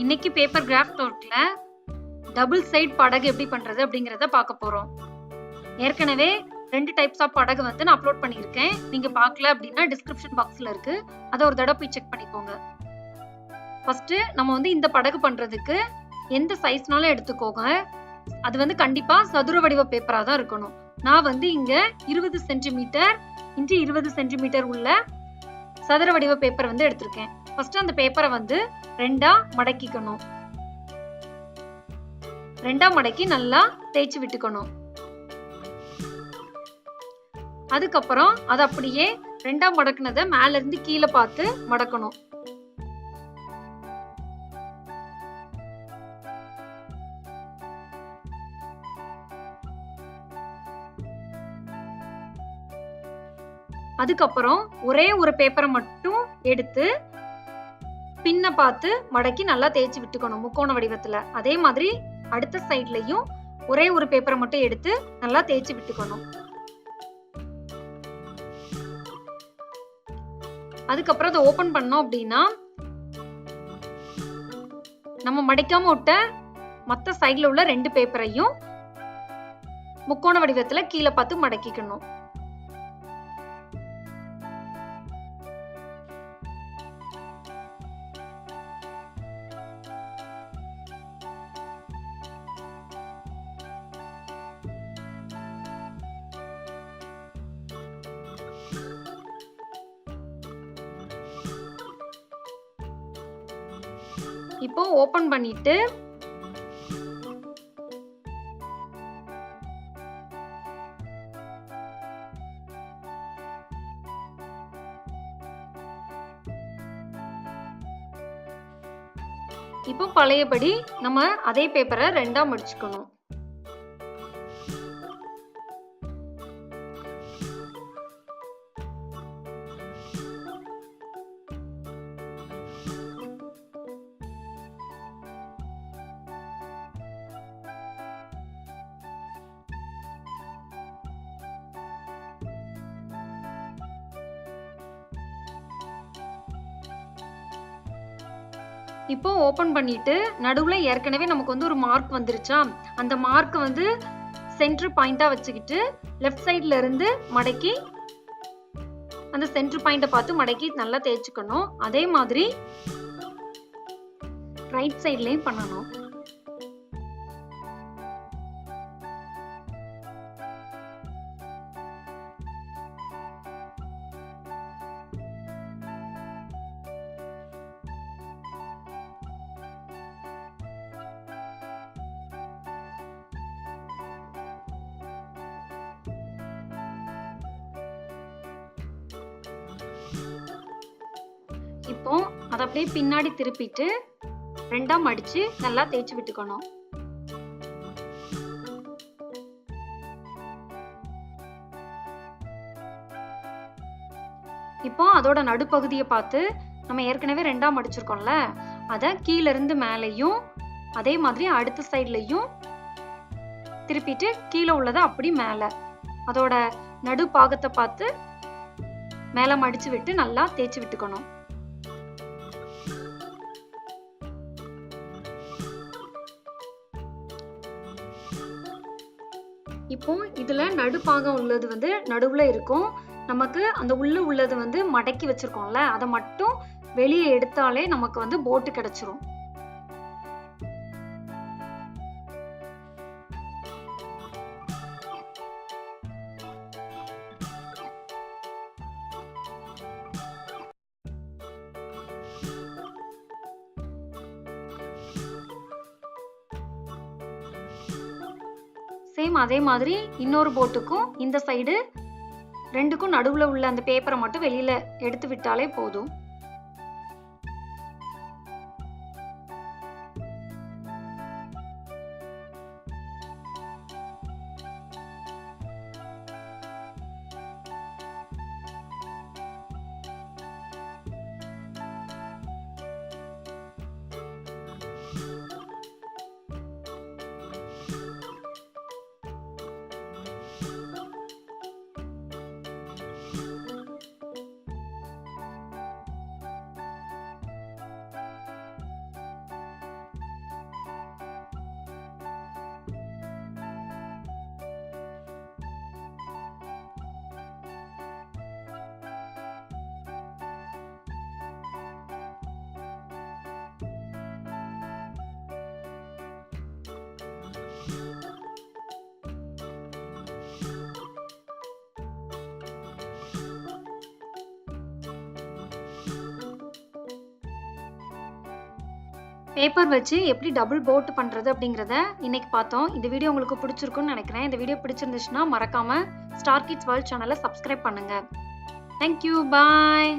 இன்னைக்கு paper craft ஒர்க்ல double side படகு எப்படி பண்றது அப்படிங்கறத பார்க்க போறோம். ஏற்கனவே 2 டைப்ஸ் ஆஃப் படகு வந்து நான் அப்லோட் பண்ணியிருக்கேன். நீங்க பார்க்கல அப்படின்னா டிஸ்கிரிப்ஷன் பாக்ஸ்ல இருக்கு. அதை ஒரு தடவை போய் செக் பண்ணிக்கோங்க. ஃபர்ஸ்ட் நம்ம வந்து இந்த படகு பண்றதுக்கு எந்த சைஸ்னாலும் எடுத்துக்கோங்க. அது வந்து கண்டிப்பா சதுர வடிவ பேப்பரா தான் இருக்கணும். நான் வந்து இங்க 20 சென்டிமீட்டர் x 20 சென்டிமீட்டர் உள்ள சதுர வடிவ பேப்பர் வந்து எடுத்திருக்கேன். ஃபர்ஸ்ட் அந்த பேப்பரை வந்து ரெண்டா மடக்கிக்கணும். ரெண்டா மடக்கி நல்லா தேய்ச்சி விட்டுக்கணும். அதுக்கப்புறம் அது அப்படியே ரெண்டா மடக்குனதை மேல இருந்து கீழே பார்த்து மடக்கணும். அதுக்கப்புறம் ஒரே ஒரு பேப்பரை மட்டும் எடுத்து பின்ன பார்த்து மடக்கி நல்லா தேய்ச்சி விட்டுக்கணும் முக்கோண வடிவத்துல. அதே மாதிரி அடுத்த சைட்லயும் ஒரே ஒரு பேப்பரை மட்டும் எடுத்து நல்லா தேய்ச்சி விட்டுக்கணும். அதுக்கப்புறம் அதை ஓபன் பண்ணோம் அப்படின்னா நம்ம மடிக்காம விட்ட மத்த சைட்ல உள்ள 2 பேப்பரையும் முக்கோண வடிவத்துல கீழே பார்த்து மடக்கிக்கணும். இப்போ ஓபன் பண்ணிட்டு இப்போ பழையபடி நம்ம அதே பேப்பரை ரெண்டா மடிச்சுக்கணும். இப்போ ஓபன் பண்ணிட்டு நடுவுல ஏற்கனவே நமக்கு வந்து ஒரு மார்க் வந்துருச்சா, அந்த மார்க் வந்து சென்டர் பாயிண்டா வச்சுக்கிட்டு லெஃப்ட் சைட்ல இருந்து மடக்கி அந்த சென்டர் பாயிண்ட பார்த்து மடக்கி நல்லா தேய்ச்சுக்கணும். அதே மாதிரி ரைட் சைட்லயும் பண்ணணும். இப்போ அதை அப்படியே பின்னாடி திருப்பிட்டு ரெண்டா மடிச்சு நல்லா தேய்ச்சி விட்டுக்கணும். இப்போ அதோட நடுப்பகுதியை பார்த்து நம்ம ஏற்கனவே ரெண்டா மடிச்சிருக்கோம்ல, அதை கீழ இருந்து மேலையும் அதே மாதிரி அடுத்த சைட்லயும் திருப்பிட்டு கீழே உள்ளதை அப்படி மேல அதோட நடு பாகத்தை பார்த்து மேல மடிச்சு விட்டு நல்லா தேய்ச்சி விட்டுக்கணும். இப்போ இதுல நடுப்பாகம் உள்ளது வந்து நடுவுல இருக்கும். நமக்கு அந்த உள்ளது வந்து மடக்கி வச்சிருக்கோம்ல, அதை மட்டும் வெளியே எடுத்தாலே நமக்கு வந்து போட்டு கிடைச்சிரும். சேம் அதே மாதிரி இன்னொரு போட்டுக்கும் இந்த சைடு ரெண்டுக்கும் நடுவுல உள்ள அந்த பேப்பரை மட்டும் வெளியில எடுத்து விட்டாலே போதும். பேப்பர் வச்சு எப்படி டபுள் போட் பண்றது அப்படிங்கறத இன்னைக்கு பார்த்தோம். இந்த வீடியோ உங்களுக்கு பிடிச்சிருக்கும்னு நினைக்கிறேன். இந்த வீடியோ பிடிச்சிருந்துச்சுன்னா மறக்காம ஸ்டார் கிட்ஸ் வேர்ல்ட் சேனலை சப்ஸ்கிரைப் பண்ணுங்க. Thank you. Bye.